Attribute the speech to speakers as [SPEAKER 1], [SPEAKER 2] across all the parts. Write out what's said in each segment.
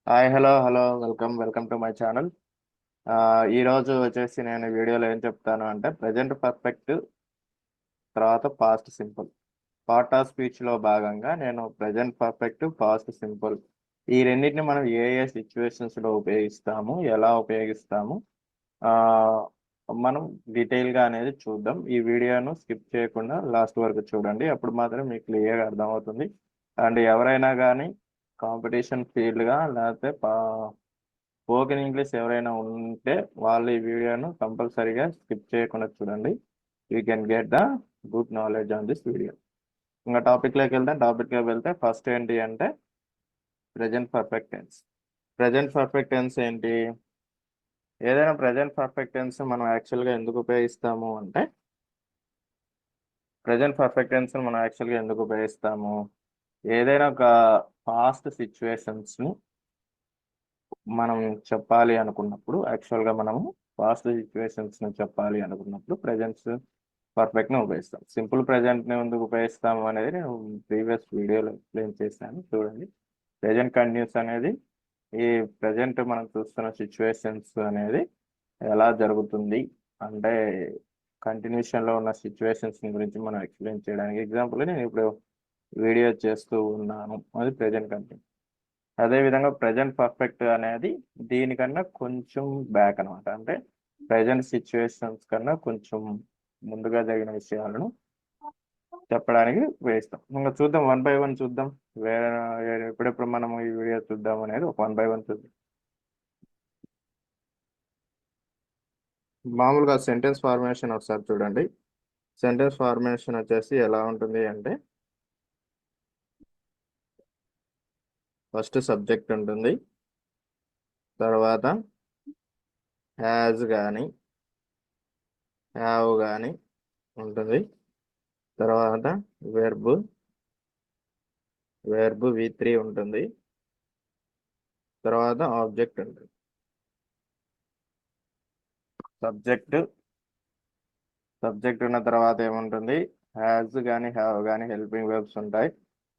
[SPEAKER 1] Hi hello hello welcome to my channel. ఈ రోజు వచ్చేసి నేను వీడియోలో ఏం చెప్తాను అంటే ప్రజెంట్ పర్ఫెక్ట్ తర్వాత past simple part of speech లో భాగంగా నేను ప్రజెంట్ పర్ఫెక్ట్ పాస్ట్ సింపుల్ ఈ రెండింటిని మనం ఏ ఏ సిచ్యువేషన్స్ లో ఉపయోగిస్తాము, ఎలా ఉపయోగిస్తాము, ఆ మనం డీటెయిల్ గా అనేది చూద్దాం. ఈ వీడియోను స్కిప్ చేయకుండా లాస్ట్ వరకు చూడండి, అప్పుడు మాత్రం మీకు క్లియర్గా అర్థమవుతుంది. అండ్ ఎవరైనా కానీ కాంపిటీషన్ ఫీల్డ్ గా లేకపోతే స్పోకెన్ ఇంగ్లీష్ ఎవరైనా ఉంటే వాళ్ళు ఈ వీడియోను కంపల్సరీగా స్కిప్ చేయకుండా చూడండి. You can get the good knowledge on this video. ఇంకా టాపిక్లోకి వెళ్తే ఫస్ట్ ఏంటి అంటే present perfect tense. Present perfect tense ఏంటి? ఏదైనా ప్రజెంట్ పర్ఫెక్ట్ టెన్స్ మనం యాక్చువల్గా ఎందుకు ఉపయోగిస్తాము అంటే ఏదైనా ఒక పాస్ట్ సిచ్యువేషన్స్ని మనం చెప్పాలి అనుకున్నప్పుడు, యాక్చువల్గా మనము పాస్ట్ సిచ్యువేషన్స్ని చెప్పాలి అనుకున్నప్పుడు ప్రజెంట్ పర్ఫెక్ట్ని ఉపయోగిస్తాం. సింపుల్ ప్రజెంట్ని ఎందుకు ఉపయోగిస్తాము అనేది నేను ప్రీవియస్ వీడియోలో ఎక్స్ప్లెయిన్ చేశాను, చూడండి. ప్రజెంట్ కంటిన్యూస్ అనేది ఈ ప్రజెంట్ మనం చూస్తున్న సిచ్యువేషన్స్ అనేది ఎలా జరుగుతుంది అంటే కంటిన్యూషన్లో ఉన్న సిచ్యువేషన్స్ గురించి మనం ఎక్స్ప్లెయిన్ చేయడానికి ఎగ్జాంపుల్ నేను ఇప్పుడు వీడియో చేస్తూ ఉన్నాను, అది ప్రజెంట్ కంటిన్యూస్. అదేవిధంగా ప్రజెంట్ పర్ఫెక్ట్ అనేది దీనికన్నా కొంచెం బ్యాక్ అనమాట, అంటే ప్రజెంట్ సిచ్యువేషన్స్ కన్నా కొంచెం ముందుగా జరిగిన విషయాలను చెప్పడానికి వేస్తాం. ఇంకా చూద్దాం, వన్ బై వన్ చూద్దాం. వేరే ఎప్పుడెప్పుడు మనం ఈ వీడియో చూద్దాం అనేది ఒక వన్ బై వన్ చూద్దాం. మామూలుగా సెంటెన్స్ ఫార్మేషన్ ఒకసారి చూడండి. సెంటెన్స్ ఫార్మేషన్ వచ్చేసి ఎలా ఉంటుంది అంటే ఫస్ట్ సబ్జెక్ట్ ఉంటుంది, తర్వాత హ్యాజ్ కానీ హ్యావ్ కానీ ఉంటుంది, తర్వాత వెర్బ్ V3 ఉంటుంది, తర్వాత ఆబ్జెక్ట్ ఉంటుంది. సబ్జెక్ట్ ఉన్న తర్వాత ఏముంటుంది? హ్యాజ్ కానీ హ్యావ్ కానీ హెల్పింగ్ వెర్బ్స్ ఉంటాయి,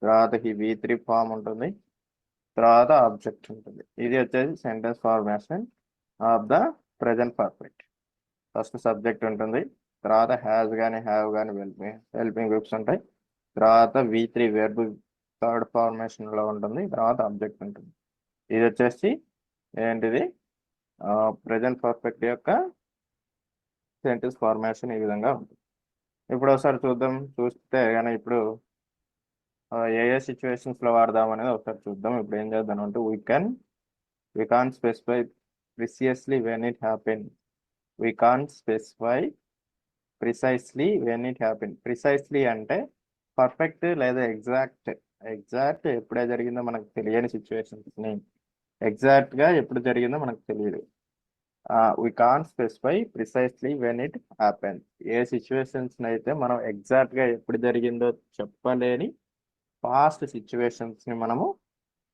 [SPEAKER 1] తర్వాత ఈ V3 ఫామ్ ఉంటుంది, తర్వాత ఆబ్జెక్ట్ ఉంటుంది. ఇది వచ్చేసి sentence formation of the present perfect. First subject ఉంటుంది, తర్వాత హ్యాజ్ కానీ హ్యావ్ కానీ హెల్పింగ్ వెర్బ్స్ ఉంటాయి, తర్వాత V3 వెర్బ్ థర్డ్ ఫార్మేషన్లో ఉంటుంది, తర్వాత ఆబ్జెక్ట్ ఉంటుంది. ఇది వచ్చేసి ఏంటిది? ప్రజెంట్ పర్ఫెక్ట్ యొక్క సెంటెన్స్ ఫార్మేషన్ ఈ విధంగా ఉంటుంది. ఇప్పుడు ఒకసారి చూస్తే కానీ ఇప్పుడు ఏ ఏ సిచ్యువేషన్స్లో వాడదాం అనేది ఒకసారి చూద్దాం. ఇప్పుడు ఏం చేద్దాం అంటే we can't specify precisely when it happened. We can't specify precisely when it happened. Precisely అంటే పర్ఫెక్ట్ లేదా ఎగ్జాక్ట్ ఎప్పుడే జరిగిందో మనకు తెలియని సిచ్యువేషన్స్ని ఎగ్జాక్ట్గా ఎప్పుడు జరిగిందో మనకు తెలియదు. we can't specify precisely when it happened. A situations అయితే మనం ఎగ్జాక్ట్గా ఎప్పుడు జరిగిందో చెప్పలేని పాస్ట్ సిచ్యువేషన్స్ని మనము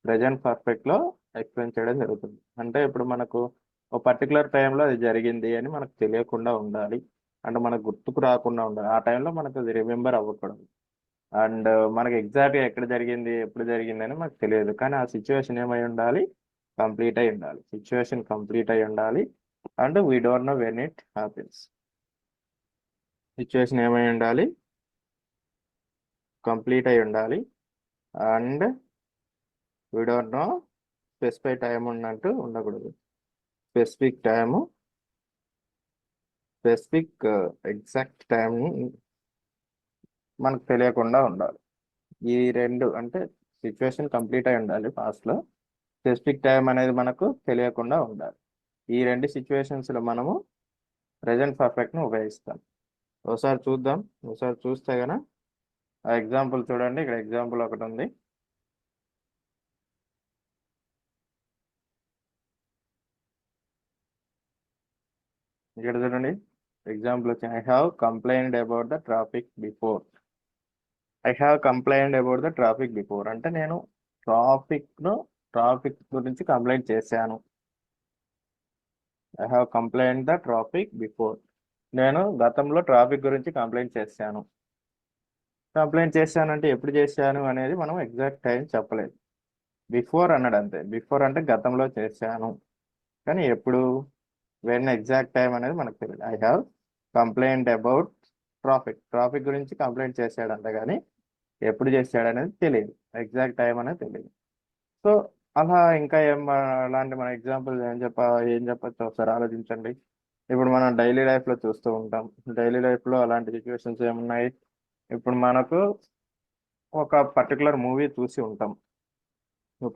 [SPEAKER 1] ప్రజెంట్ పర్ఫెక్ట్లో ఎక్స్ప్లెయిన్ చేయడం జరుగుతుంది. అంటే ఇప్పుడు మనకు ఒక పర్టికులర్ టైంలో అది జరిగింది అని మనకు తెలియకుండా ఉండాలి, అంటే మనకు గుర్తుకు రాకుండా ఉండాలి. ఆ టైంలో మనకు అది రిమెంబర్ అవ్వకూడదు. అండ్ మనకి ఎగ్జాక్ట్గా ఎక్కడ జరిగింది ఎప్పుడు జరిగింది అని మనకు తెలియదు, కానీ ఆ సిచ్యువేషన్ ఏమై ఉండాలి? కంప్లీట్ అయి ఉండాలి. సిచ్యువేషన్ కంప్లీట్ అయి ఉండాలి and we don't know when it happens. Situation ఏమై ఉండాలి? కంప్లీట్ అయి ఉండాలి and we don't know specify time ఉన్నట్టు ఉండకూడదు. స్పెసిఫిక్ ఎగ్జాక్ట్ టైం మనకు తెలియకుండా ఉండాలి. ఈ రెండు అంటే సిచ్యువేషన్ కంప్లీట్ అయి ఉండాలి పాస్ట్లో, స్పెసిఫిక్ టైం అనేది మనకు తెలియకుండా ఉండాలి. ఈ రెండు సిచ్యువేషన్స్లో మనము ప్రజెంట్ పర్ఫెక్ట్ను ఉపయోగిస్తాం. ఒకసారి చూస్తే గన ఆ ఎగ్జాంపుల్ చూడండి. ఇక్కడ ఎగ్జాంపుల్ ఒకటి ఉంది. ఇక్కడ చూడండి ఎగ్జాంపుల్ వచ్చి I have complained about the traffic before. అంటే నేను ట్రాఫిక్ గురించి కంప్లైంట్ చేశాను. I have complaint the traffic before. నేను గతంలో ట్రాఫిక్ గురించి కంప్లైంట్ చేశానంటే ఎప్పుడు చేశాను అనేది మనం ఎగ్జాక్ట్ టైం చెప్పలేదు. బిఫోర్ అన్నాడు అంతే. బిఫోర్ అంటే గతంలో చేశాను, కానీ ఎప్పుడు, వెన్ ఎగ్జాక్ట్ టైం అనేది మనకు తెలియదు. I have complaint about traffic, traffic గురించి కంప్లైంట్ చేశాడంట, కానీ ఎప్పుడు చేశాడనేది తెలియదు, ఎగ్జాక్ట్ టైం అనేది తెలియదు. సో అలా ఇంకా అలాంటి మన ఎగ్జాంపుల్ ఏం చెప్పచ్చు ఒకసారి ఆలోచించండి. ఇప్పుడు మనం డైలీ లైఫ్లో చూస్తూ ఉంటాం. డైలీ లైఫ్లో అలాంటి సిచ్యువేషన్స్ ఏమున్నాయి? ఇప్పుడు మనకు ఒక పర్టికులర్ మూవీ చూసి ఉంటాం.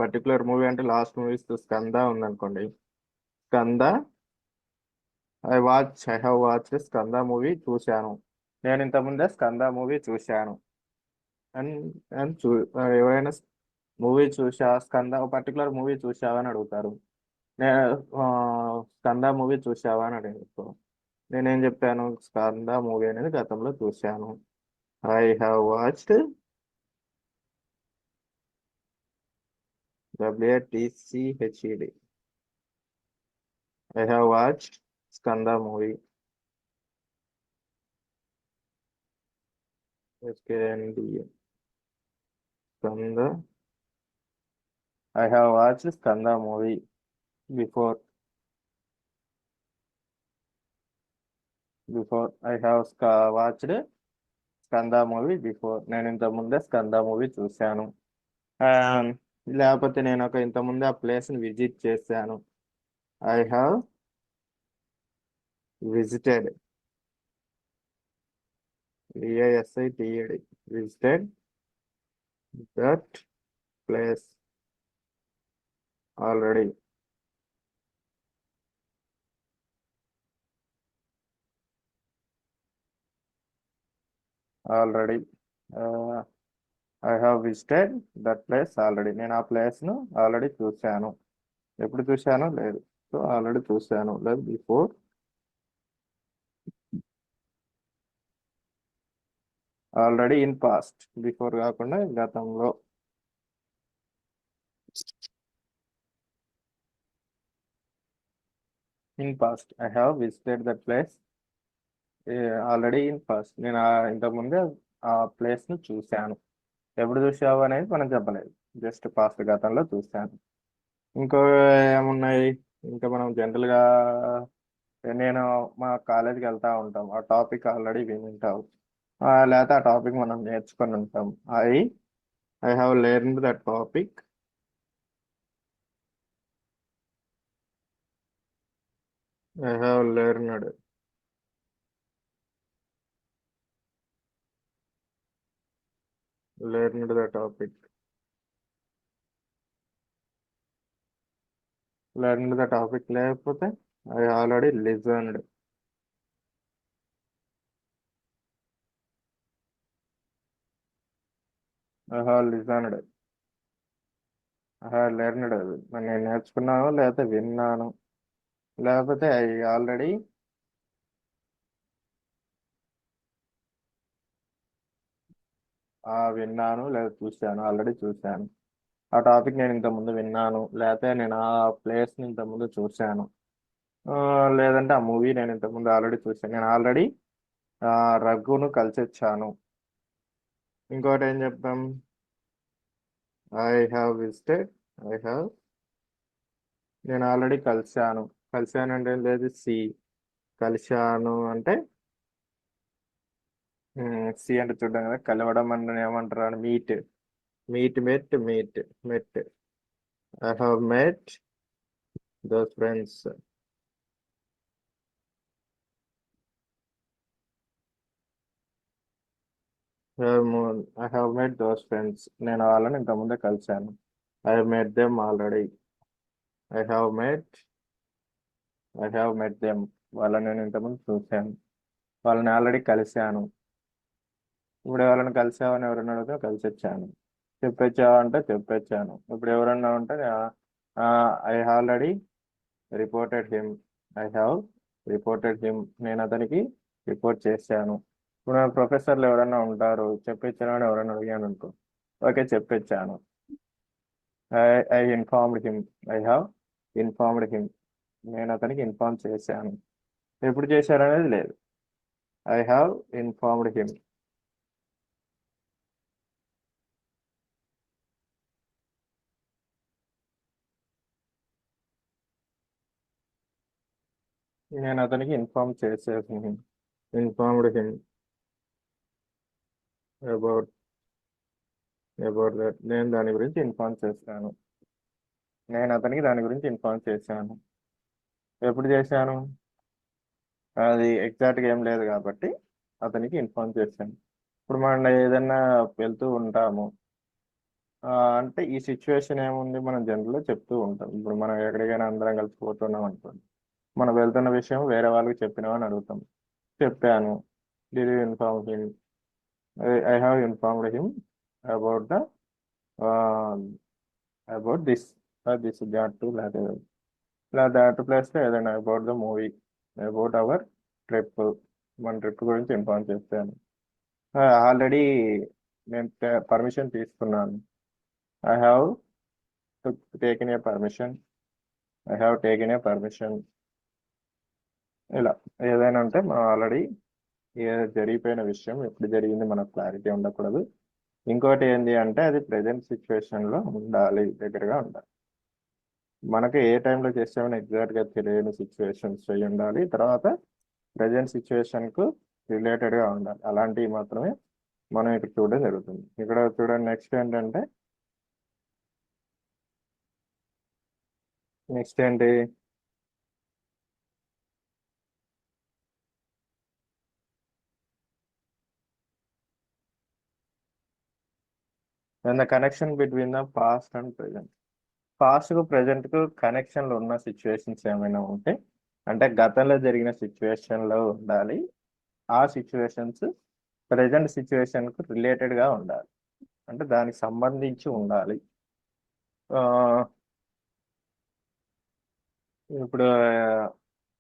[SPEAKER 1] పర్టికులర్ మూవీ అంటే లాస్ట్ మూవీస్ స్కంద ఉందనుకోండి. Skanda, I have watch Skanda movie చూశాను. నేను ఇంతకుముందే స్కంద మూవీ చూశాను అని అని ఎవరైనా మూవీ చూసా స్కంద, ఒక పర్టికులర్ మూవీ చూసావా అని అడుగుతారు. నేను స్కంద మూవీ చూసావా అని అడిగాను. నేనేం చెప్పాను? స్కంద మూవీ అనేది గతంలో చూశాను. I have watched WATCHED, I have watched Skanda movie. SKNDA, Skanda. I have watched Skanda movie before. I have watched Skanda movie before. నేను ఇంత ముందే స్కంద మూవీ చూశాను. లేకపోతే నేను ఇంత ముందే ఆ ప్లేస్ని విజిట్ చేశాను. I have visited, VISITED, visited that place already. Already I have visited that place already. నేను ఆ ప్లేస్ను ఆల్రెడీ చూశాను. ఎప్పుడు చూశాను? లేదు. సో ఆల్రెడీ చూశాను, లేదు before. Already in past, before కాకుండా గతంలో. In past, I have visited that place already in past. నేను ఇంతకుముందే ఆ ప్లేస్ను చూశాను. ఎప్పుడు చూసావు అనేది మనం చెప్పలేదు, జస్ట్ పాస్ట్ గతంలో చూశాను. ఇంకో ఏమున్నాయి? ఇంకా మనం జనరల్గా నేను మా కాలేజీకి వెళ్తా ఉంటాం, ఆ టాపిక్ ఆల్రెడీ విని ఉంటావు, లేకపోతే ఆ టాపిక్ మనం నేర్చుకొని ఉంటాం. I have learned that topic. I have learned the topic. Learned the topic లేకపోతే I already listened. I have listened. I have learned, నేను నేర్చుకున్నాను లేకపోతే విన్నాను, లేకపోతే ఐ ఆల్రెడీ విన్నాను లేదా చూశాను, ఆల్రెడీ చూశాను. ఆ టాపిక్ నేను ఇంతకుముందు విన్నాను, లేకపోతే నేను ఆ ప్లేస్ని ఇంతకుముందు చూశాను, లేదంటే ఆ మూవీ నేను ఇంతకుముందు ఆల్రెడీ చూశాను. నేను ఆల్రెడీ రఘును కలిసి వచ్చాను. ఇంకోటి ఏం చెప్తాం? I have visited, I have, నేను ఆల్రెడీ కలిశాను. కలిశాను అంటే ఏం లేదు, కలిశాను అంటే సి అంటే చూడడం కదా, కలవడం అంటే ఏమంటారు అని, meet. Met. I have met those friends. I have met those friends, నేను వాళ్ళని ఇంతకుముందే కలిశాను. I have met them already. I have met them, వాళ్ళని నేను ఇంతకుముందు చూశాను. వాళ్ళని ఆల్రెడీ కలిశాను. ఇప్పుడు ఎవరైనా కలిసావని ఎవరైనా అడిగితే కలిసి వచ్చాను. చెప్పొచ్చావా అంటే చెప్పొచ్చాను. ఇప్పుడు ఎవరన్నా ఉంటే I already reported him. I have reported him, నేను అతనికి రిపోర్ట్ చేశాను. ఇప్పుడు ప్రొఫెసర్లు ఎవరైనా ఉంటారు, చెప్పొచ్చాను అని ఎవరైనా అడిగాను అనుకో, ఓకే చెప్పొచ్చాను. I informed him. I have informed him, నేను అతనికి ఇన్ఫార్మ్ చేశాను. ఎప్పుడు చేశారు అనేది లేదు. I have informed him. నేను అతనికి ఇన్ఫార్మ్ చేసేసాను. Informed him about that. నేను దాని గురించి ఇన్ఫార్మ్ చేశాను. నేను అతనికి దాని గురించి ఇన్ఫార్మ్ చేశాను. ఎప్పుడు చేశాను? అది ఎగ్జాక్ట్గా ఏం లేదు కాబట్టి అతనికి ఇన్ఫార్మ్ చేశాను. ఇప్పుడు మనం ఏదైనా వెళ్తూ ఉంటాము, అంటే ఈ సిచ్యువేషన్ ఏముంది, మనం జనరల్గా చెప్తూ ఉంటాం. ఇప్పుడు మనం ఎక్కడికైనా అందరం కలిసి పోతున్నాం అనుకోండి, మనం వెళ్తున్న విషయం వేరే వాళ్ళకి చెప్పినామని అడుగుతాం. చెప్పాను. Did you inform him? I have informed him about the about this that to లేదా దాట్ ప్లస్ ఏదైనా about the movie, about our trip, మన ట్రిప్ గురించి ఇన్ఫార్మ్ చేస్తాను. ఆల్రెడీ నేను పర్మిషన్ తీసుకున్నాను. I have taken a permission. I have taken a permission. ఇలా ఏదైనా ఉంటే మనం ఆల్రెడీ జరిగిపోయిన విషయం ఎప్పుడు జరిగింది మనకు క్లారిటీ ఉండకూడదు. ఇంకోటి ఏంటి అంటే అది ప్రజెంట్ సిచ్యువేషన్లో ఉండాలి, దగ్గరగా ఉండాలి. మనకి ఏ టైంలో చేసామని ఎగ్జాక్ట్గా తెలియని సిచ్యువేషన్స్ అయి ఉండాలి. తర్వాత ప్రజెంట్ సిచ్యువేషన్కు రిలేటెడ్గా ఉండాలి. అలాంటివి మాత్రమే మనం ఇక్కడ చూడడం జరుగుతుంది. ఇక్కడ చూడండి, నెక్స్ట్ ఏంటి? The connection between the past and present. పాస్ట్కు ప్రజెంట్కు కనెక్షన్లు ఉన్న సిచ్యువేషన్స్ ఏమైనా ఉంటే, అంటే గతంలో జరిగిన సిచ్యువేషన్లో ఉండాలి. ఆ సిచ్యువేషన్స్ ప్రజెంట్ సిచ్యువేషన్కు రిలేటెడ్గా ఉండాలి, అంటే దానికి సంబంధించి ఉండాలి. ఇప్పుడు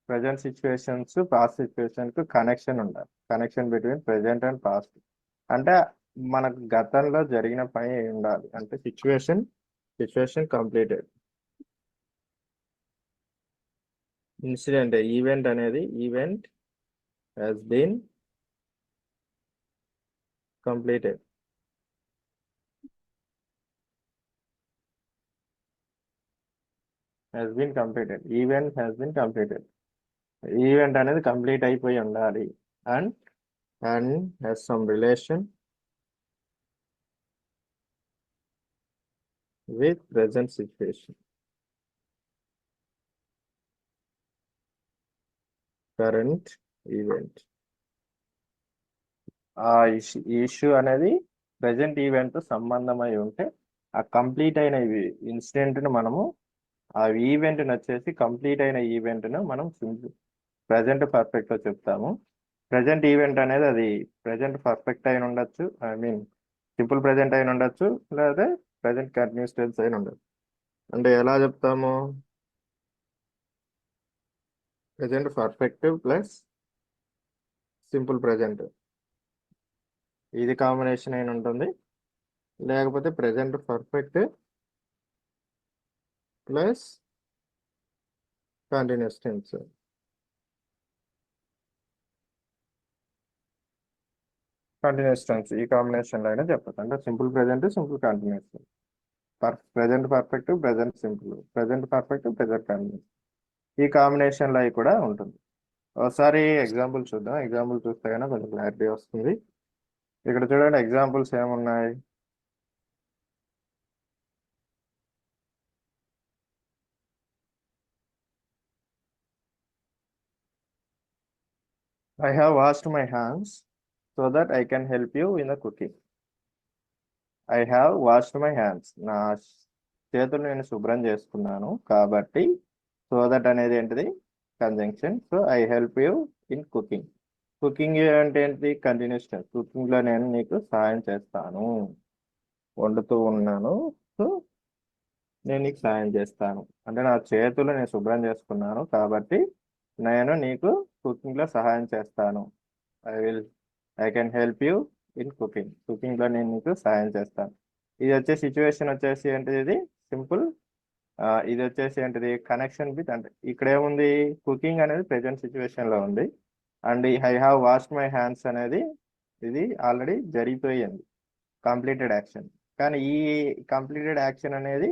[SPEAKER 1] ప్రజెంట్ సిచ్యువేషన్స్ పాస్ట్ సిచ్యువేషన్కు కనెక్షన్ ఉండాలి. Connection between present and past అంటే మనకు గతంలో జరిగిన పని ఉండాలి, అంటే సిచ్యువేషన్ కంప్లీటెడ్. ఇన్సిడెంట్ ఈవెంట్ అనేది event has been completed. Event has been completed. Event అనేది కంప్లీట్ అయిపోయి ఉండాలి. And has some relation with present situation, current event. ఆ ఇష్యూ అనేది ప్రజెంట్ ఈవెంట్ సంబంధమై ఉంటే ఆ కంప్లీట్ అయిన ఇన్సిడెంట్ను మనము ఆ ఈవెంట్ని వచ్చేసి కంప్లీట్ అయిన ఈవెంట్ను మనం ప్రజెంట్ పర్ఫెక్ట్గా చెప్తాము. ప్రజెంట్ ఈవెంట్ అనేది అది ప్రజెంట్ పర్ఫెక్ట్ అయిన ఉండొచ్చు, ఐ మీన్ సింపుల్ ప్రజెంట్ అయిన ఉండొచ్చు, లేదా ప్రజెంట్ కంటిన్యూస్ టెన్స్ అయిన ఉండొచ్చు. అంటే ఎలా చెప్తాము? Present perfect plus simple present, ఇది కాంబినేషన్ అయిన ఉంటుంది. లేకపోతే present perfect plus continuous tense. ఈ కాంబినేషన్లో అయినా చెప్పచ్చు. అంటే simple present, simple continuous, present perfect, present simple, present perfect, present continuous, ఈ కాంబినేషన్లో అవి కూడా ఉంటుంది. ఒకసారి ఎగ్జాంపుల్ చూద్దాం. ఎగ్జాంపుల్ చూస్తే కనుక కొంచెం క్లారిటీ వస్తుంది. ఇక్కడ చూడండి, ఎగ్జాంపుల్స్ ఏమున్నాయి. I have washed my hands so that I can help you in the cooking. I have washed my hands, నా చేతులు నేను శుభ్రం చేసుకున్నాను కాబట్టి, సో దట్ అనేది ఏంటిది? Conjunction. So I help you in cooking. Cooking అంటే ఏంటిది? Continuous tense. కుకింగ్లో నేను నీకు సహాయం చేస్తాను, వండుతూ ఉన్నాను, సో నేను నీకు సహాయం చేస్తాను. అంటే నా చేతులు నేను శుభ్రం చేసుకున్నాను కాబట్టి నేను నీకు కుకింగ్లో సహాయం చేస్తాను. I can help you in cooking. కుకింగ్లో నేను నీకు సహాయం చేస్తాను. ఇది వచ్చే సిచ్యువేషన్ వచ్చేసి ఏంటిది? ఇది సింపుల్. ఇది వచ్చేసి ఏంటిది? Connection with. అంటే ఇక్కడ ఏముంది? కుకింగ్ అనేది ప్రజెంట్ సిచ్యువేషన్లో ఉంది. And I have washed my hands అనేది ఇది ఆల్రెడీ జరిగిపోయింది, కంప్లీటెడ్ యాక్షన్. కానీ ఈ కంప్లీటెడ్ యాక్షన్ అనేది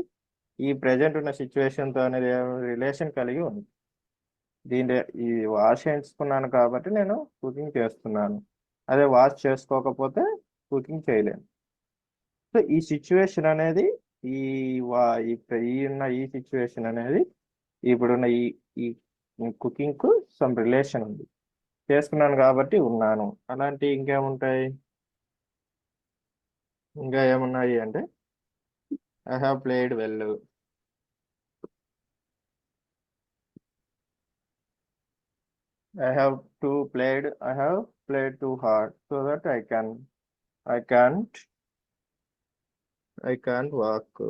[SPEAKER 1] ఈ ప్రజెంట్ ఉన్న సిచ్యువేషన్తో అనేది రిలేషన్ కలిగి ఉంది. దీని ఈ వాష్ చేయించుకున్నాను కాబట్టి నేను కుకింగ్ చేస్తున్నాను. అదే వాష్ చేసుకోకపోతే కుకింగ్ చేయలేను. సో ఈ సిచ్యువేషన్ అనేది ఈ ఈ సిచ్యువేషన్ అనేది ఇప్పుడున్న ఈ ఈ కుకింగ్ కు సమ్ రిలేషన్ ఉంది. చేసుకున్నాను కాబట్టి ఉన్నాను. అలాంటి ఇంకేముంటాయి? ఇంకా ఏమున్నాయి అంటే I have played well. I have played too hard so that I can't walk.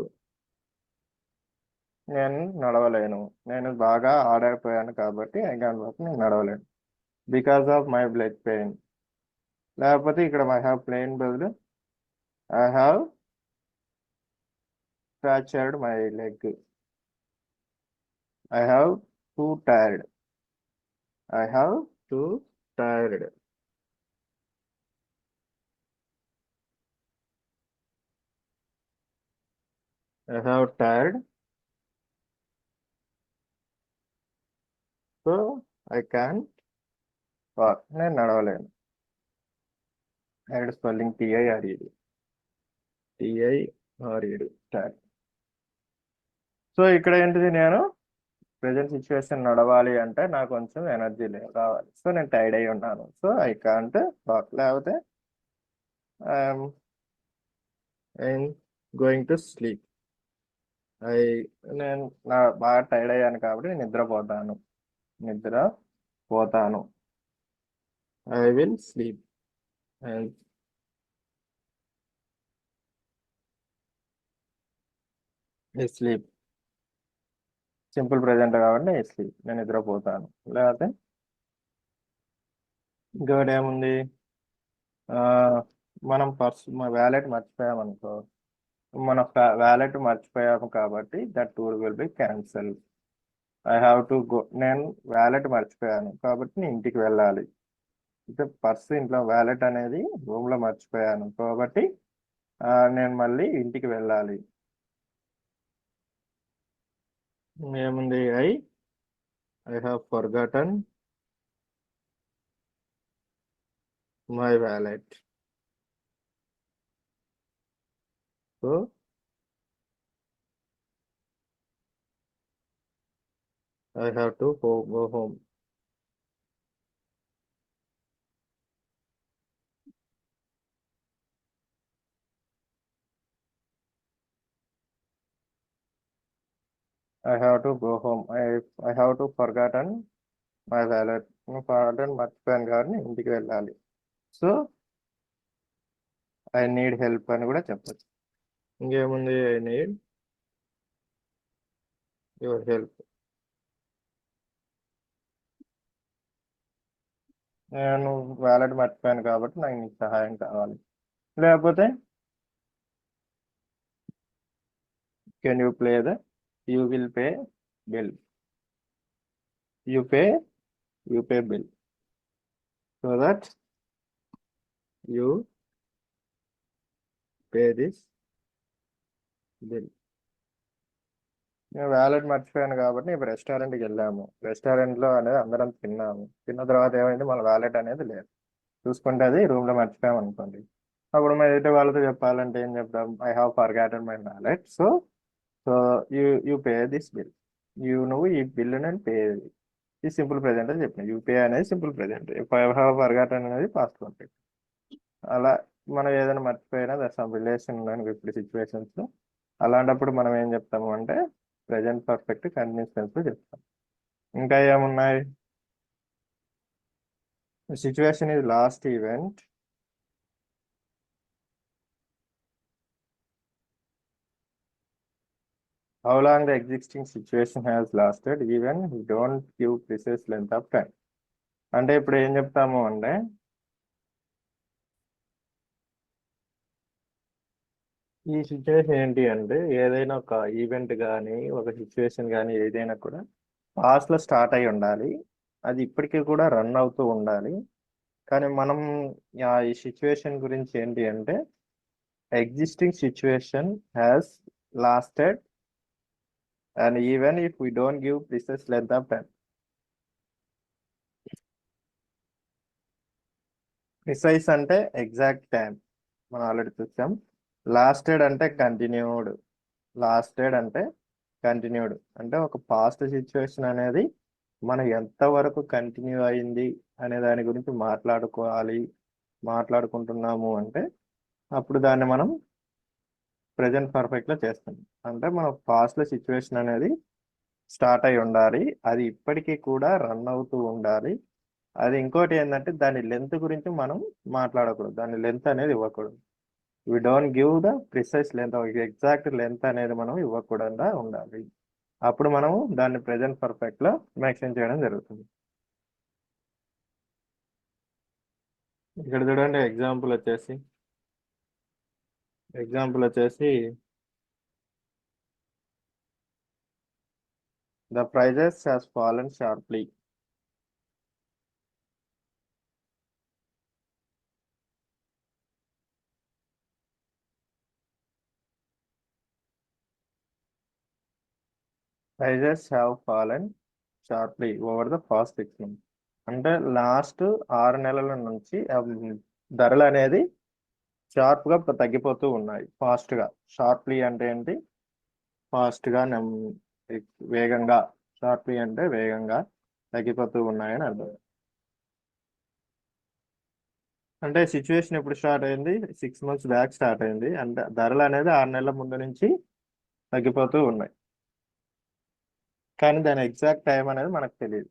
[SPEAKER 1] నేను నడవలేను. నేను బాగా ఆడైపోయాను కాబట్టి ఐ కాంట్ వాక్, నేను నడవలేను. Because of my blood pain. లేకపోతే ఇక్కడ ఐ హ్యావ్ ప్లేన్ బదులు I have fractured my leg. I have too tired. I have too tired. I have tired. So I can walk, నేను నడవలేను. And spelling TIRED. TIRED. Tired. So ఇక్కడ ఏంటిది, నేను present situation నడవాలి అంటే నాకు కొంచెం ఎనర్జీ కావాలి. సో నేను టైర్డ్ అయి ఉన్నాను. So I can't walk. లేకపోతే I'm going to sleep. I నేను బాగా టైర్డ్ అయ్యాను కాబట్టి నేను నిద్రపోతాను. I will sleep. Sleep simple present కాబట్టి స్లీప్, నేను నిద్రపోతాను. లేకపోతే ఇంకోటి ఏముంది, మనం వ్యాలెట్ మర్చిపోయామనుకో, మన వ్యాలెట్ మర్చిపోయాము కాబట్టి that tour will be cancel. I have to go. నేను వ్యాలెట్ మర్చిపోయాను కాబట్టి నేను ఇంటికి వెళ్ళాలి. అంటే పర్స్ ఇంట్లో, వ్యాలెట్ అనేది రూమ్ లో మర్చిపోయాను కాబట్టి నేను మళ్ళీ ఇంటికి వెళ్ళాలి. ఏముంది, I have forgotten my wallet. So I have to go home. I have to go home. I have to forgotten my wallet. మర్చిపోయాను కాబట్టి ఇంటికి వెళ్ళాలి. సో ఐ నీడ్ హెల్ప్ అని కూడా చెప్పచ్చు. ఇంకేముంది, ఐ నీడ్ యువర్ హెల్ప్. నేను వ్యాలెట్ మర్చిపోయాను కాబట్టి నాకు నీకు సహాయం కావాలి. లేకపోతే can you play the you will pay bill. You pay bill so that you pay this bill. నేను వ్యాలెట్ మర్చిపోయాను కాబట్టి ఇప్పుడు రెస్టారెంట్కి వెళ్ళాము. రెస్టారెంట్లో అనేది అందరం తిన్నాము. తిన్న తర్వాత ఏమైంది, మన వ్యాలెట్ అనేది లేదు. చూసుకుంటే అది రూమ్లో మర్చిపోయాం అనుకోండి. అప్పుడు మన ఎదుటి వాళ్ళతో చెప్పాలంటే ఏం చెప్తాం, I have forgotten my wallet. So so you pay this bill. నువ్వు ఈ బిల్ నేను పే. ఈ సింపుల్ ప్రెజెంట్ అని చెప్పిన. యూపీఐ అనేది simple present. I have forgotten అనేది పాస్ట్ పర్ఫెక్ట్. అలా మనం ఏదైనా మర్చిపోయినా దట్ సమ్ రిలేషన్ ఇప్పుడు సిచ్యువేషన్స్, అలాంటప్పుడు మనం ఏం చెప్తాము అంటే ప్రెజెంట్ పర్ఫెక్ట్ కంటిన్యూస్ టెన్స్ లో చెప్తాం. ఇంకా ఏమున్నాయి, situation is last event. How long the existing situation has lasted even you don't give precise length of time. అంటే ఇప్పుడు ఏం చెప్తాము అంటే ఈ సిచ్యువేషన్ ఏంటి అంటే ఏదైనా ఒక ఈవెంట్ కానీ ఒక సిచ్యువేషన్ కానీ ఏదైనా కూడా పాస్ట్ లో స్టార్ట్ అయి ఉండాలి. అది ఇప్పటికీ కూడా రన్ అవుతూ ఉండాలి. కానీ మనం ఈ సిచ్యువేషన్ గురించి ఏంటి అంటే existing situation has lasted and even if we don't give precise length of time. Precise అంటే ఎగ్జాక్ట్ టైం మనం ఆల్రెడీ చూసాం. లాస్టెడ్ అంటే కంటిన్యూడ్. లాస్టెడ్ అంటే కంటిన్యూడ్ అంటే ఒక పాస్ట్ సిచ్యువేషన్ అనేది మనం ఎంతవరకు కంటిన్యూ అయింది అనే దాని గురించి మాట్లాడుకుంటున్నాము అంటే అప్పుడు దాన్ని మనం ప్రజెంట్ పర్ఫెక్ట్ లో చేస్తాం. అంటే మన పాస్ట్ లో సిచ్యువేషన్ అనేది స్టార్ట్ అయి ఉండాలి, అది ఇప్పటికీ కూడా రన్ అవుతూ ఉండాలి. అది ఇంకోటి ఏంటంటే దాని లెంత్ గురించి మనం మాట్లాడకూడదు, దాని లెంత్ అనేది ఇవ్వకూడదు. We don't give the precise length, exact length అనేది మనం ఇవ్వకుండా ఉండాలి. అప్పుడు మనము దాన్ని ప్రెజెంట్ పర్ఫెక్ట్ లో మెన్షన్ చేయడం జరుగుతుంది. ఇక్కడ చూడండి ఎగ్జాంపుల్ వచ్చేసి the prices has fallen sharply. Prices have fallen sharply over the past 6 months. అంటే లాస్ట్ 6 నెలల నుంచి ధరలు అనేది షార్ప్ గా తగ్గిపోతూ ఉన్నాయి. ఫాస్ట్ గా, షార్ప్లీ అంటే ఏంటి? ఫాస్ట్ గా వేగంగా. షార్ప్లీ అంటే వేగంగా తగ్గిపోతూ ఉన్నాయని అర్థం. అంటే సిచ్యువేషన్ ఎప్పుడు స్టార్ట్ అయింది? 6 months బ్యాక్ స్టార్ట్ అయింది. అంటే ధరలు అనేది 6 నెలల ముందు నుంచి తగ్గిపోతూ ఉన్నాయి, కానీ దాని ఎగ్జాక్ట్ టైం అనేది మనకు తెలియదు.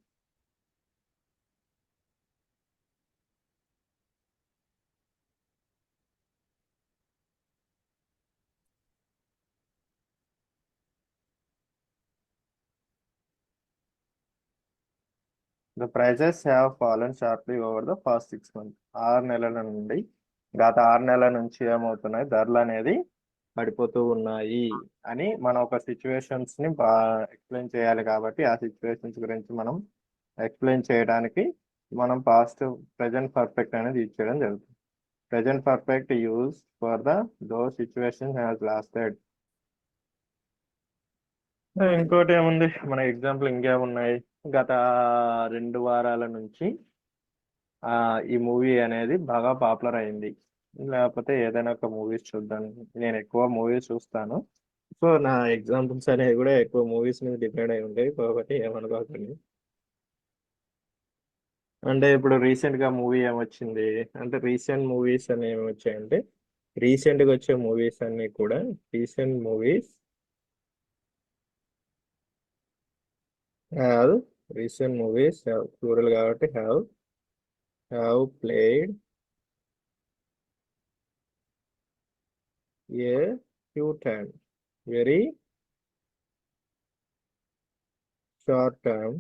[SPEAKER 1] The prices have fallen sharply over the past 6 months. 6 నెలల నుండి, గత 6 నెలల నుంచి ఏమవుతున్నాయి? ధరలు అనేది పడిపోతూ ఉన్నాయి అని మనం ఒక సిచ్యువేషన్స్ ని ఎక్స్ప్లెయిన్ చేయాలి. కాబట్టి ఆ సిచ్యువేషన్స్ గురించి మనం ఎక్స్ప్లెయిన్ చేయడానికి మనం పాస్ట్ ప్రెజెంట్ పర్ఫెక్ట్ అనేది యూజ్ చేయడం జరుగుతుంది. Present perfect use for though situation has lasted. ఇంకోటి ఏముంది మన ఎగ్జాంపుల్? ఇంకేమున్నాయి? గత 2 వారాల నుంచి ఈ మూవీ అనేది బాగా పాపులర్ అయింది. లేకపోతే ఏదైనా ఒక మూవీస్ చూద్దాం. నేను ఎక్కువ మూవీస్ చూస్తాను, సో నా ఎగ్జాంపుల్స్ అనేవి కూడా ఎక్కువ మూవీస్ మీద డిపెండ్ అయి ఉంటాయి కాబట్టి ఏమనుకోకండి. అంటే ఇప్పుడు రీసెంట్ గా మూవీ ఏమొచ్చింది అంటే, రీసెంట్ మూవీస్ అని ఏమొచ్చాయంటే, రీసెంట్ గా వచ్చే మూవీస్ అన్ని కూడా recent movies have recent movies plural కాబట్టి have played a few time, very short term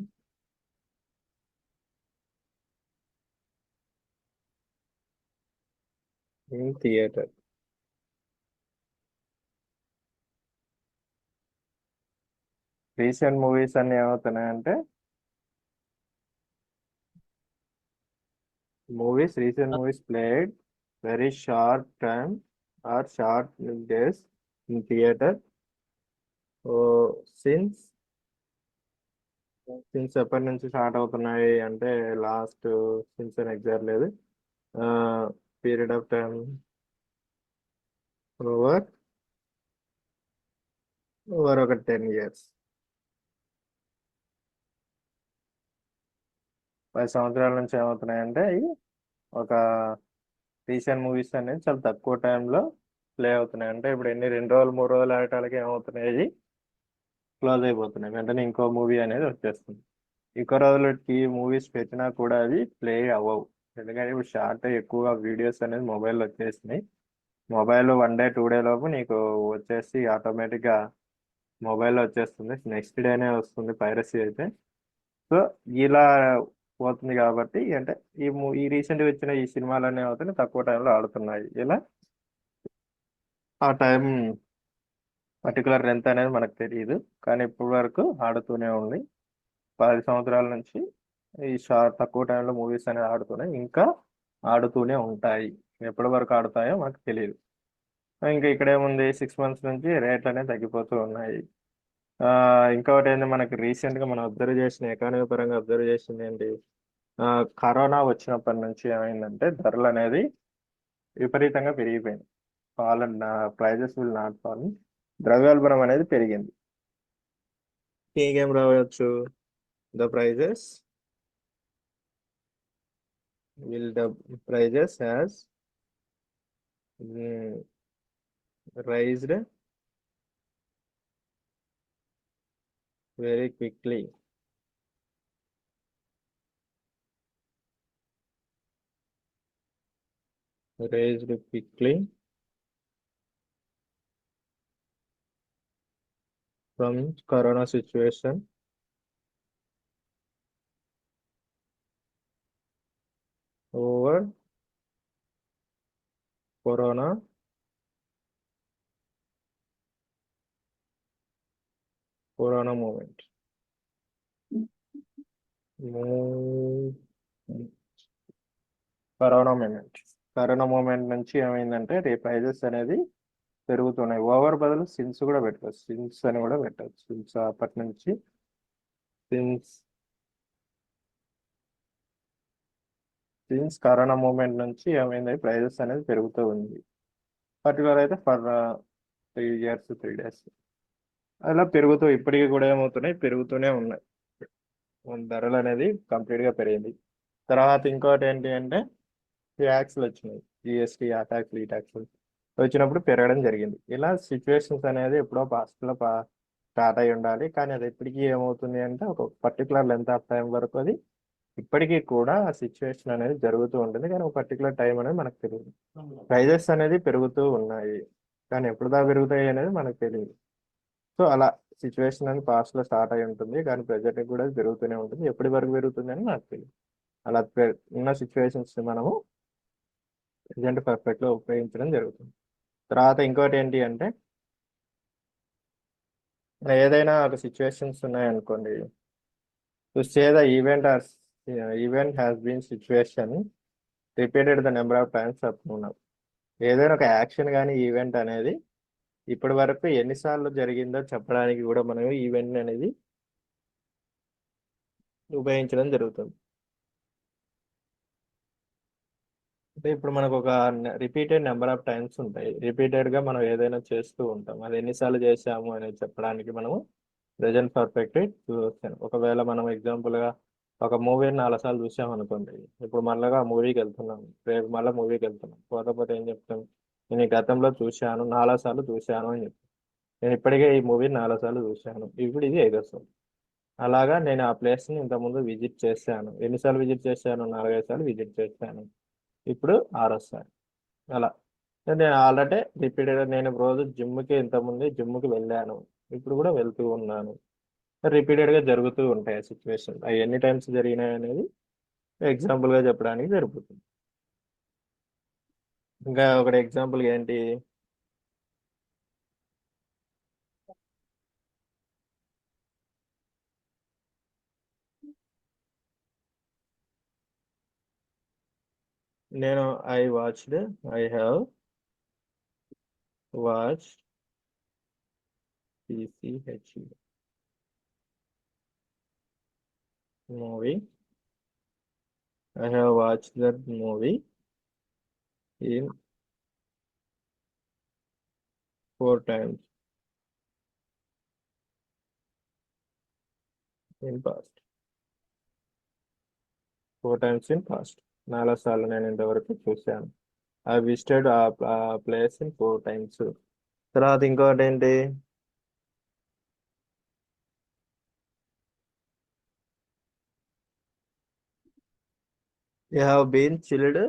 [SPEAKER 1] in theatre. Recent movies అన్ని ఏమవుతున్నాయంటే, recent movies played very short time or short days in theatre. Since since ఎప్పటి నుంచి start అవుతున్నాయి అంటే, last since అని exact లేదు, period of time over ఒక 10 years. 10 సంవత్సరాల నుంచి ఏమవుతున్నాయంటే ఇవి ఒక రీసెంట్ మూవీస్ అనేది చాలా తక్కువ టైంలో ప్లే అవుతున్నాయి. అంటే ఇప్పుడు 2 రోజులు 3 రోజులు ఆడటాలకి ఏమవుతున్నాయి? క్లోజ్ అయిపోతున్నాయి. వెంటనే ఇంకో మూవీ అనేది వచ్చేస్తుంది. ఎక్కువ రోజులకి మూవీస్ పెట్టినా కూడా అవి ప్లే అవ్వవు. ఎందుకంటే ఇప్పుడు షార్ట్ ఎక్కువగా వీడియోస్ అనేది మొబైల్లో వచ్చేసినాయి. మొబైల్ 1 డే 2 డే లోపు నీకు వచ్చేసి ఆటోమేటిక్గా మొబైల్లో వచ్చేస్తుంది. నెక్స్ట్ డేనే వస్తుంది పైరసీ అయితే. సో ఇలా పోతుంది కాబట్టి అంటే ఈ రీసెంట్గా వచ్చిన ఈ సినిమాలన్నీ అవుతున్నాయి తక్కువ టైంలో ఆడుతున్నాయి. ఇలా ఆ టైం పర్టికులర్ లెంత్ అనేది మనకు తెలియదు, కానీ ఇప్పటి వరకు ఆడుతూనే ఉంది. 10 సంవత్సరాల నుంచి ఈ తక్కువ టైంలో మూవీస్ అనేది ఆడుతున్నాయి, ఇంకా ఆడుతూనే ఉంటాయి. ఎప్పటి వరకు ఆడుతాయో మనకు తెలియదు. ఇంకా ఇక్కడ ఏముంది? 6 months నుంచి రేట్లు అనేవి తగ్గిపోతూ ఉన్నాయి. ఇంకొకటి ఏంటి, మనకి రీసెంట్ గా మనం అబ్జర్వ్ చేసిన ఎకానమీ పరంగా అబ్జర్వ్ చేసింది ఏంటి? కరోనా వచ్చినప్పటి నుంచి ఏమైందంటే ధరలు అనేది విపరీతంగా పెరిగిపోయింది. Fall and prices will not fall, ద్రవ్యోల్బణం అనేది పెరిగింది. ఇంకేం రావచ్చు, the prices the prices has raised very quickly. Raised quickly from corona situation over corona movement. Corona movement నుంచి ఏమైందంటే ప్రైజెస్ అనేది పెరుగుతున్నాయి. ఓవర్ బదులు సిన్స్ కూడా పెట్టవచ్చు, సిన్స్ అని కూడా పెట్టవచ్చు. సిన్స్ అప్పటి నుంచి సిన్స్ కరోనా మూమెంట్ నుంచి ఏమైంది, ప్రైజెస్ అనేది పెరుగుతూ ఉంది. పర్టికులర్ అయితే ఫర్ 3 years 3 days అలా పెరుగుతూ ఇప్పటికీ కూడా ఏమవుతున్నాయి, పెరుగుతూనే ఉన్నాయి. ధరలు అనేది కంప్లీట్గా పెరిగింది. తర్వాత ఇంకోటి ఏంటి అంటే ట్యాక్స్లు వచ్చినాయి, జిఎస్టీ, ఆ ట్యాక్స్లు ఈ ట్యాక్స్లు వచ్చినప్పుడు పెరగడం జరిగింది. ఇలా సిచ్యువేషన్స్ అనేది ఎప్పుడో పాస్ట్లో స్టార్ట్ అయి ఉండాలి, కానీ అది ఇప్పటికీ ఏమవుతుంది అంటే ఒక పర్టికులర్ లెంత్ ఆఫ్ టైం వరకు అది ఇప్పటికీ కూడా ఆ సిచ్యువేషన్ అనేది జరుగుతూ ఉంటుంది, కానీ ఒక పర్టికులర్ టైం అనేది మనకు తెలియదు. ప్రైజెస్ అనేది పెరుగుతూ ఉన్నాయి, కానీ ఎప్పుడు దాకా పెరుగుతాయి అనేది మనకు తెలియదు. సో అలా సిచ్యువేషన్ అనేది పాస్ట్లో స్టార్ట్ అయి ఉంటుంది, కానీ ప్రజెంట్ కూడా పెరుగుతూనే ఉంటుంది. ఎప్పటి వరకు పెరుగుతుంది అని నాకు తెలియదు. అలా ఉన్న సిచ్యువేషన్స్ మనము ప్రజెంట్ పర్ఫెక్ట్లో ఉపయోగించడం జరుగుతుంది. తర్వాత ఇంకోటి ఏంటి అంటే ఏదైనా ఒక సిచ్యువేషన్స్ ఉన్నాయనుకోండి, to say the event has been situation repeated the number of times up. ఏదైనా ఒక యాక్షన్ కానీ ఈవెంట్ అనేది ఇప్పటి వరకు ఎన్నిసార్లు జరిగిందో చెప్పడానికి కూడా మనం ఈవెంట్ అనేది ఉపయోగించడం జరుగుతుంది. అంటే ఇప్పుడు మనకు ఒక రిపీటెడ్ నెంబర్ ఆఫ్ టైమ్స్ ఉంటాయి, రిపీటెడ్గా మనం ఏదైనా చేస్తూ ఉంటాం, అది ఎన్నిసార్లు చేసాము అనేది చెప్పడానికి మనము ప్రెజెంట్ పర్ఫెక్ట్ చూస్తాను. ఒకవేళ మనం ఎగ్జాంపుల్గా ఒక మూవీని 4 సార్లు చూసాం అనుకోండి, ఇప్పుడు మళ్ళీ మూవీకి వెళ్తున్నాం, రేపు మళ్ళీ మూవీకి వెళ్తున్నాం, పోతే ఏం చెప్తాం, నేను ఈ గతంలో చూశాను, 4 సార్లు చూశాను అని చెప్తాను. నేను ఇప్పటికే ఈ మూవీని 4 సార్లు చూశాను, ఇప్పుడు ఇది 5వ సార్లు. అలాగా నేను ఆ ప్లేస్ని ఇంతకుముందు విజిట్ చేశాను. ఎన్నిసార్లు విజిట్ చేశాను, 4-5 సార్లు విజిట్ చేశాను, ఇప్పుడు 6వ సారి. అలా నేను ఆల్రెడీ రిపీటెడ్, నేను రోజు ఇంతకుముందు జిమ్కి వెళ్ళాను, ఇప్పుడు కూడా వెళ్తూ ఉన్నాను. రిపీటెడ్గా జరుగుతూ ఉంటాయి ఆ సిచ్యువేషన్. అవి ఎన్ని టైమ్స్ జరిగినాయి అనేది ఎగ్జాంపుల్గా చెప్పడానికి జరుగుతుంది. ఇంకా ఒకటి ఎగ్జాంపుల్ ఏంటి, నేను I have watch movie, I have watched that movie in 4 times in past. 4 times in past. 4 సార్లు నేను ఇంతవరకు చూశాను. I visited a place in 4 times. తర్వాత ఇంకోటి ఏంటి, you have been chilled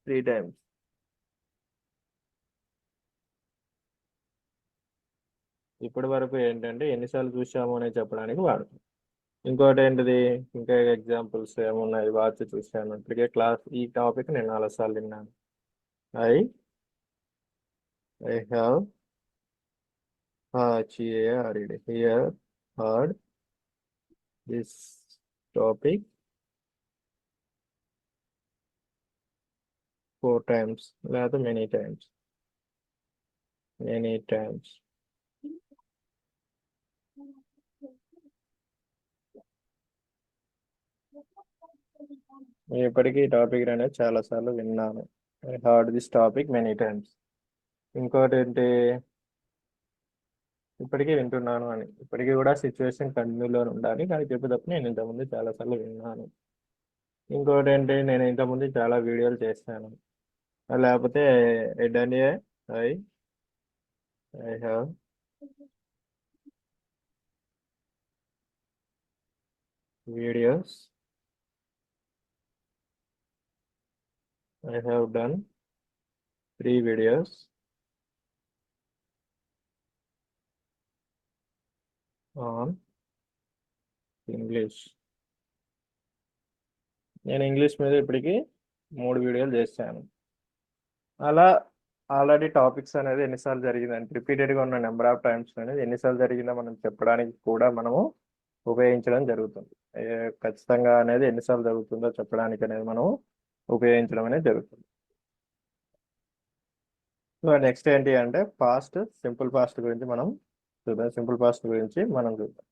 [SPEAKER 1] 3 times. ఇప్పటి వరకు ఏంటంటే ఎన్నిసార్లు చూసాము అనేది చెప్పడానికి వాడుతుంది. ఇంకోటి ఏంటిది, ఇంకా ఎగ్జాంపుల్స్ ఏమున్నాయి, వాచ్ చూశాను, ఇప్పటికే ఈ టాపిక్ నేను 4 సార్లు విన్నాను. I have heard this topic 4 times, లేదా మెనీ టైమ్స్. నేను ఇప్పటికీ ఈ టాపిక్ అనేది చాలాసార్లు విన్నాను. I heard this topic many times. ఇంకోటి ఏంటి, ఇప్పటికీ వింటున్నాను అని, ఇప్పటికీ కూడా సిచ్యువేషన్ కంటిన్యూలో ఉండాలి కానీ చెప్పేటప్పుడు నేను ఇంతకుముందు చాలాసార్లు విన్నాను. ఇంకోటి ఏంటి, నేను ఇంతకుముందు చాలా వీడియోలు చేశాను. లేకపోతే done A I I have videos, I have done 3 videos on English. నేను ఇంగ్లీష్ మీద ఇప్పటికి 3 వీడియోలు చేశాను. అలా ఆల్రెడీ టాపిక్స్ అనేది ఎన్నిసార్లు జరిగిందంటే రిపీటెడ్గా ఉన్న నెంబర్ ఆఫ్ టైమ్స్ అనేది ఎన్నిసార్లు జరిగిందో మనం చెప్పడానికి కూడా మనము ఉపయోగించడం జరుగుతుంది. ఖచ్చితంగా అనేది ఎన్నిసార్లు జరుగుతుందో చెప్పడానికి అనేది మనం ఉపయోగించడం అనేది జరుగుతుంది. సో నెక్స్ట్ ఏంటి అంటే పాస్ట్, సింపుల్ పాస్ట్ గురించి మనం చూద్దాం. సింపుల్ పాస్ట్ గురించి మనం చూద్దాం.